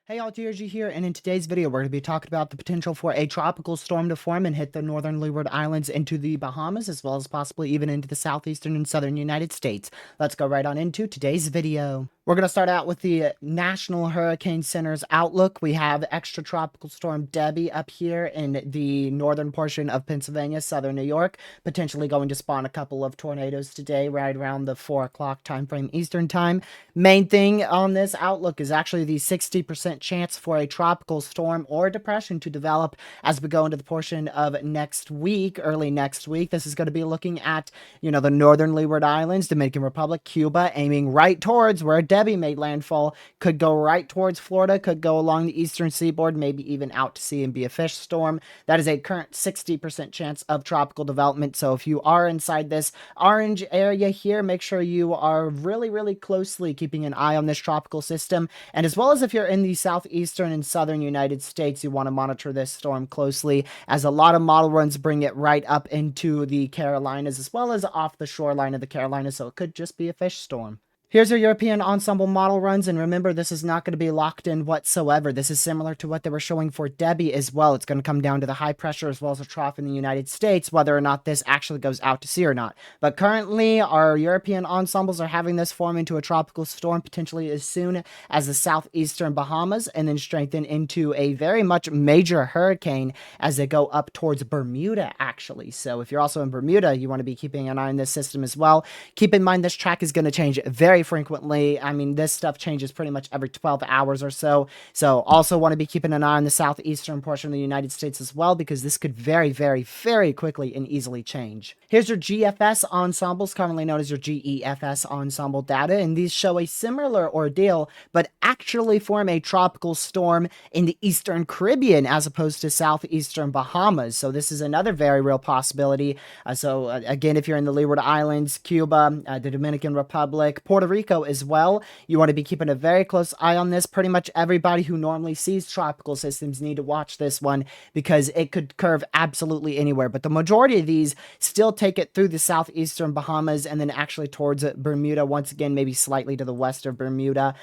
Hey all, TRG here, and in today's video we're going to be talking about the potential for a tropical storm to form and hit the northern Leeward Islands into the Bahamas, as well as possibly even into the southeastern and southern United States. Let's go right on into today's video. We're going to start out with the National Hurricane Center's outlook. We have extratropical storm Debbie up here in the northern portion of Pennsylvania, southern New York, potentially going to spawn a couple of tornadoes today, right around the 4 o'clock time frame Eastern time. Main thing on this outlook is actually the 60% chance for a tropical storm or depression to develop as we go into the portion of next week, early next week. This is going to be looking at, the northern Leeward Islands, Dominican Republic, Cuba, aiming right towards where Debbie made landfall. Could go right towards Florida, could go along the eastern seaboard, maybe even out to sea and be a fish storm. That is a current 60% chance of tropical development. So if you are inside this orange area here, make sure you are really, really closely keeping an eye on this tropical system. And as well as if you're in the southeastern and southern United States, you want to monitor this storm closely, as a lot of model runs bring it right up into the Carolinas as well as off the shoreline of the Carolinas. So it could just be a fish storm. Here's your European ensemble model runs, and remember, this is not going to be locked in whatsoever. This is similar to what they were showing for Debbie as well. It's going to come down to the high pressure as well as a trough in the United States, whether or not this actually goes out to sea or not. But currently, our European ensembles are having this form into a tropical storm potentially as soon as the southeastern Bahamas, and then strengthen into a very much major hurricane as they go up towards Bermuda, actually. So if you're also in Bermuda, you want to be keeping an eye on this system as well. Keep in mind, this track is going to change very frequently. I mean, this stuff changes pretty much every 12 hours or so. So also want to be keeping an eye on the southeastern portion of the United States as well, because this could very, very, very quickly and easily change. Here's your GFS ensembles, commonly known as your GEFS ensemble data, and these show a similar ordeal, but actually form a tropical storm in the eastern Caribbean as opposed to southeastern Bahamas. So this is another very real possibility. Again, if you're in the Leeward Islands, Cuba, the Dominican Republic, Puerto Rico as well, you want to be keeping a very close eye on this. Pretty much everybody who normally sees tropical systems need to watch this one, because it could curve absolutely anywhere. But the majority of these still take it through the southeastern Bahamas and then actually towards Bermuda, once again, maybe slightly to the west of Bermuda.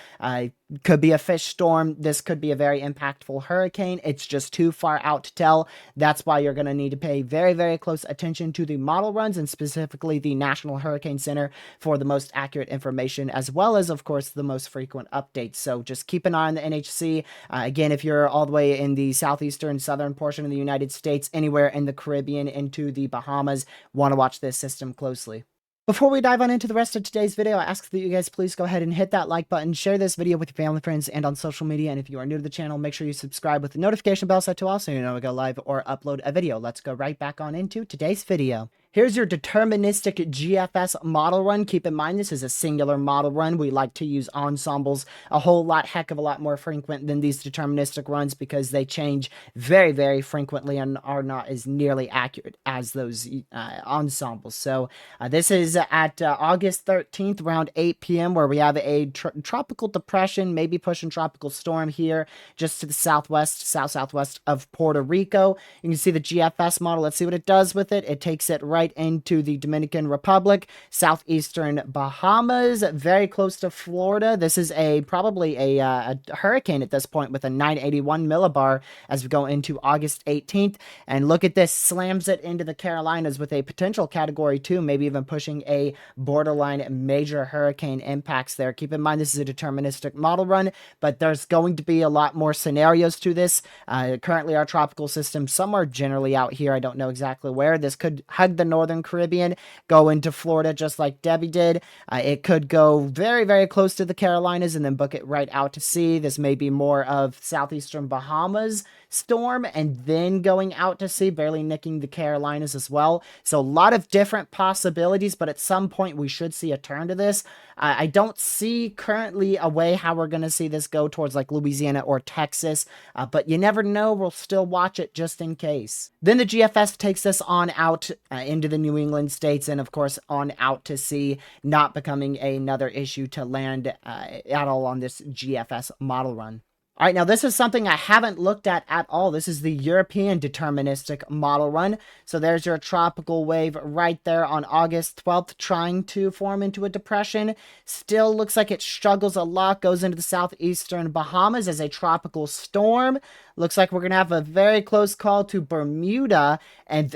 Could be a fish storm. This could be a very impactful hurricane. It's just too far out to tell. That's why you're going to need to pay very, very close attention to the model runs, and specifically the National Hurricane Center, for the most accurate information, as well as, of course, the most frequent updates. So just keep an eye on the NHC. Again, if you're all the way in the southeastern, southern portion of the United States, anywhere in the Caribbean into the Bahamas, want to watch this system closely. Before we dive on into the rest of today's video, I ask that you guys please go ahead and hit that like button, share this video with your family, friends, and on social media. And if you are new to the channel, make sure you subscribe with the notification bell set to all, so you know when we go live or upload a video. Let's go right back on into today's video. Here's your deterministic GFS model run. Keep in mind, this is a singular model run. We like to use ensembles a whole lot, heck of a lot more frequent than these deterministic runs, because they change very, very frequently and are not as nearly accurate as those ensembles. So this is at August 13th, around 8 p.m., where we have a tropical depression, maybe pushing tropical storm here, just to the southwest, southwest of Puerto Rico. You can see the GFS model. Let's see what it does with it. It takes it right into the Dominican Republic, southeastern Bahamas, very close to Florida. This is probably a hurricane at this point, with a 981 millibar as we go into August 18th. And look at this, slams it into the Carolinas with a potential category 2, maybe even pushing a borderline major hurricane impacts there. Keep in mind, this is a deterministic model run, but there's going to be a lot more scenarios to this. Currently, our tropical system somewhere generally out here, I don't know exactly where. This could hug the northern Caribbean, go into Florida just like Debbie did. It could go very, very close to the Carolinas and then book it right out to sea. This may be more of southeastern Bahamas storm and then going out to sea, barely nicking the Carolinas as well. So a lot of different possibilities, but at some point we should see a turn to this. I don't see currently a way how we're going to see this go towards like Louisiana or Texas, but you never know. We'll still watch it just in case. Then the GFS takes this on out into the New England states, and of course on out to sea, not becoming another issue to land at all on this GFS model run. All right, now this is something I haven't looked at all. This is the European deterministic model run. So there's your tropical wave right there on August 12th, trying to form into a depression. Still looks like it struggles a lot, goes into the southeastern Bahamas as a tropical storm. Looks like we're going to have a very close call to Bermuda, and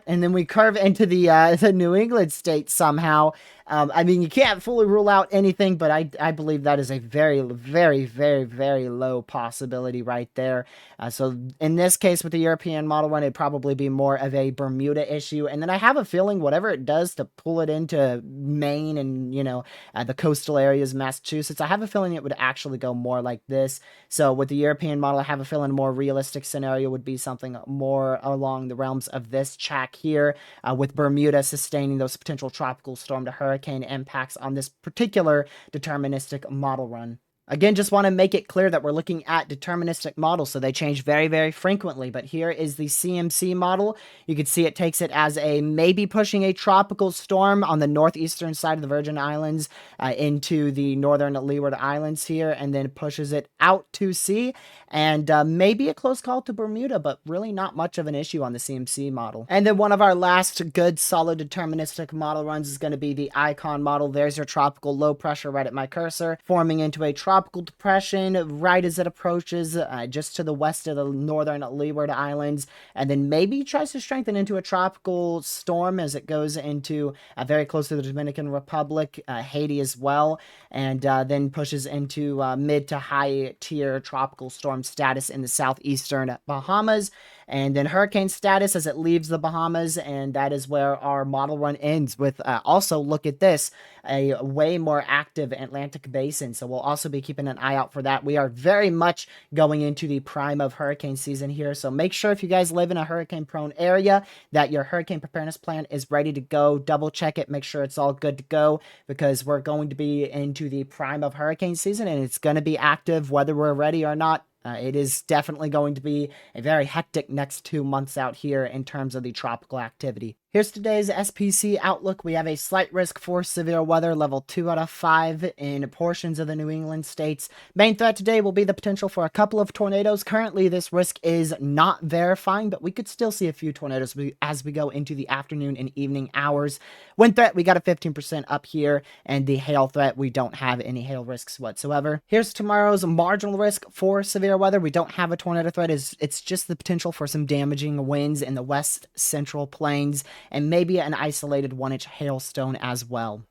then we curve into the New England state somehow. I mean, you can't fully rule out anything, but I believe that is a very, very, very, very low possibility right there. So in this case, with the European model run, it'd probably be more of a Bermuda issue. And then I have a feeling whatever it does to pull it into Maine and, the coastal areas, Massachusetts, I have a feeling it would actually go more like this. So with the European model, I have a feeling a more realistic scenario would be something more along the realms of this track here, with Bermuda sustaining those potential tropical storm to hurricane impacts on this particular deterministic model run. Again, just want to make it clear that we're looking at deterministic models, so they change very, very frequently. But here is the CMC model. You can see it takes it as a maybe pushing a tropical storm on the northeastern side of the Virgin Islands into the northern Leeward Islands here, and then pushes it out to sea, and maybe a close call to Bermuda, but really not much of an issue on the CMC model. And then one of our last good, solid deterministic model runs is going to be the Icon model. There's your tropical low pressure right at my cursor, forming into a tropical depression right as it approaches just to the west of the northern Leeward Islands, and then maybe tries to strengthen into a tropical storm as it goes into very close to the Dominican Republic, Haiti as well, and then pushes into mid to high tier tropical storm status in the southeastern Bahamas, and then hurricane status as it leaves the Bahamas, and that is where our model run ends with also, look at this, a way more active Atlantic basin. So we'll also be keeping an eye out for that. We are very much going into the prime of hurricane season here, so make sure if you guys live in a hurricane prone area that your hurricane preparedness plan is ready to go. Double check it, make sure it's all good to go, because we're going to be into the prime of hurricane season, and it's going to be active whether we're ready or not. It is definitely going to be a very hectic next 2 months out here in terms of the tropical activity. Here's today's SPC outlook. We have a slight risk for severe weather, level 2 out of 5 in portions of the New England states. Main threat today will be the potential for a couple of tornadoes. Currently, this risk is not verifying, but we could still see a few tornadoes as we go into the afternoon and evening hours. Wind threat, we got a 15% up here, and the hail threat, we don't have any hail risks whatsoever. Here's tomorrow's marginal risk for severe weather. We don't have a tornado threat. It's just the potential for some damaging winds in the west central plains, and maybe an isolated 1-inch hailstone as well.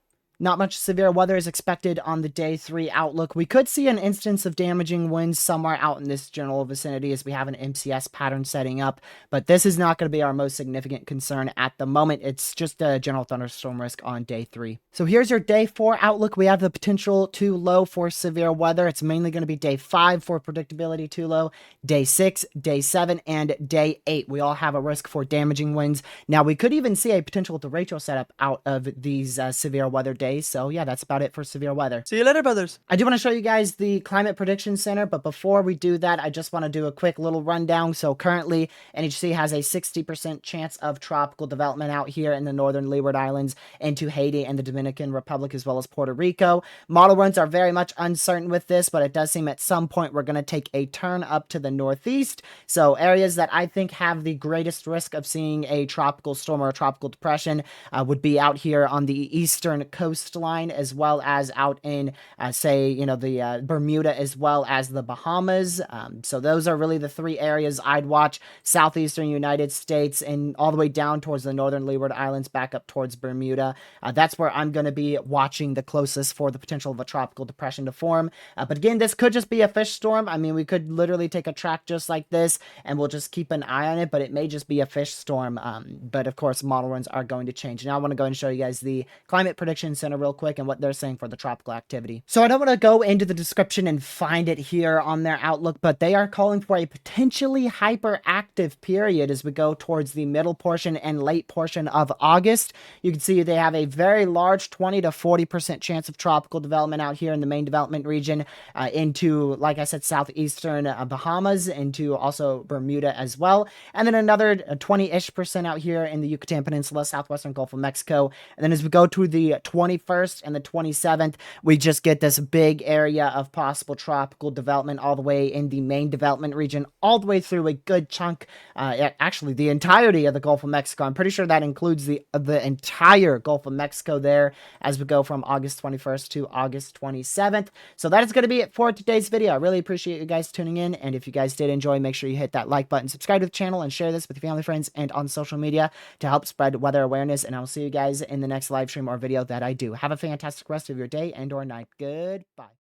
Not much severe weather is expected on the day 3 outlook. We could see an instance of damaging winds somewhere out in this general vicinity as we have an MCS pattern setting up, but this is not going to be our most significant concern at the moment. It's just a general thunderstorm risk on day 3. So here's your day 4 outlook. We have the potential too low for severe weather. It's mainly going to be day 5 for predictability too low, day 6, day 7, and day 8. We all have a risk for damaging winds. Now, we could even see a potential derecho setup out of these severe weather days. So yeah, that's about it for severe weather. See you later, brothers. I do want to show you guys the Climate Prediction Center, but before we do that, I just want to do a quick little rundown. So currently, NHC has a 60% chance of tropical development out here in the northern Leeward Islands into Haiti and the Dominican Republic, as well as Puerto Rico. Model runs are very much uncertain with this, but it does seem at some point we're going to take a turn up to the northeast. So areas that I think have the greatest risk of seeing a tropical storm or a tropical depression would be out here on the eastern coastline, as well as out in, the Bermuda, as well as the Bahamas. So those are really the 3 areas I'd watch. Southeastern United States and all the way down towards the northern Leeward Islands, back up towards Bermuda. That's where I'm going to be watching the closest for the potential of a tropical depression to form. But again, this could just be a fish storm. I mean, we could literally take a track just like this and we'll just keep an eye on it, but it may just be a fish storm. But of course, model runs are going to change. Now I want to go and show you guys the Climate Prediction Center real quick and what they're saying for the tropical activity. So I don't want to go into the description and find it here on their outlook, but they are calling for a potentially hyperactive period as we go towards the middle portion and late portion of August. You can see they have a very large 20 to 40% chance of tropical development out here in the main development region into, like I said, southeastern Bahamas, into also Bermuda as well. And then another 20-ish% out here in the Yucatan Peninsula, southwestern Gulf of Mexico. And then as we go to the 20 21st and the 27th, we just get this big area of possible tropical development all the way in the main development region, all the way through a good chunk, actually the entirety of the Gulf of Mexico. I'm pretty sure that includes the entire Gulf of Mexico there as we go from August 21st to August 27th. So that is going to be it for today's video. I really appreciate you guys tuning in, and if you guys did enjoy, make sure you hit that like button, subscribe to the channel, and share this with your family, friends, and on social media to help spread weather awareness. And I'll see you guys in the next live stream or video that I do. Have a fantastic rest of your day and or night. Goodbye.